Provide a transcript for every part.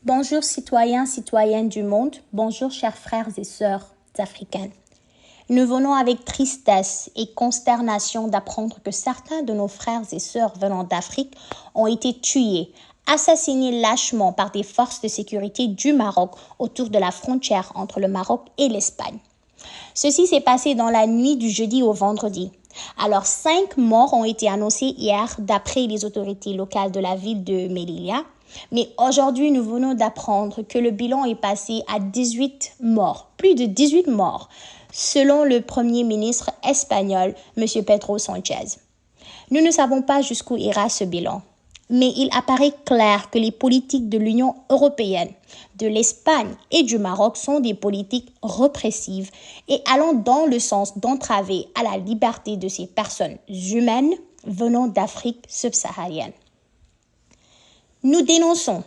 Bonjour citoyens, citoyennes du monde, bonjour chers frères et sœurs africains. Nous venons avec tristesse et consternation d'apprendre que certains de nos frères et sœurs venant d'Afrique ont été tués, assassinés lâchement par des forces de sécurité du Maroc autour de la frontière entre le Maroc et l'Espagne. Ceci s'est passé dans la nuit du jeudi au vendredi. Alors, 5 morts ont été annoncés hier d'après les autorités locales de la ville de Melilla. Mais aujourd'hui, nous venons d'apprendre que le bilan est passé à 18 morts, plus de 18 morts, selon le Premier ministre espagnol, M. Pedro Sánchez. Nous ne savons pas jusqu'où ira ce bilan, mais il apparaît clair que les politiques de l'Union européenne, de l'Espagne et du Maroc sont des politiques répressives et allant dans le sens d'entraver à la liberté de ces personnes humaines venant d'Afrique subsaharienne. Nous dénonçons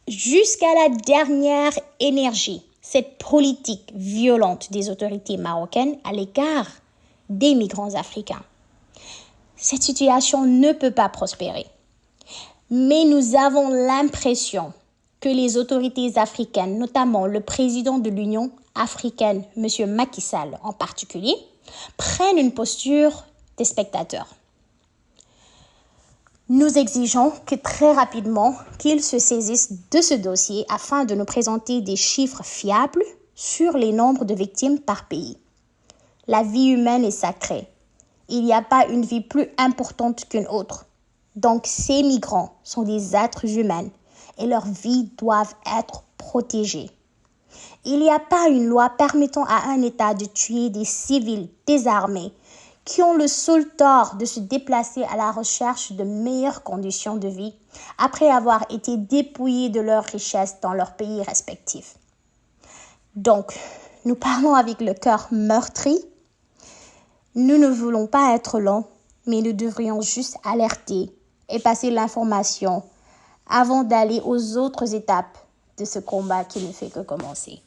jusqu'à la dernière énergie cette politique violente des autorités marocaines à l'égard des migrants africains. Cette situation ne peut pas prospérer. Mais nous avons l'impression que les autorités africaines, notamment le président de l'Union africaine, M. Macky Sall en particulier, prennent une posture des spectateurs. Nous exigeons que très rapidement qu'ils se saisissent de ce dossier afin de nous présenter des chiffres fiables sur les nombres de victimes par pays. La vie humaine est sacrée. Il n'y a pas une vie plus importante qu'une autre. Donc ces migrants sont des êtres humains et leurs vies doivent être protégées. Il n'y a pas une loi permettant à un État de tuer des civils désarmés qui ont le seul tort de se déplacer à la recherche de meilleures conditions de vie après avoir été dépouillés de leurs richesses dans leurs pays respectifs. Donc, nous parlons avec le cœur meurtri. Nous ne voulons pas être longs, mais nous devrions juste alerter et passer l'information avant d'aller aux autres étapes de ce combat qui ne fait que commencer.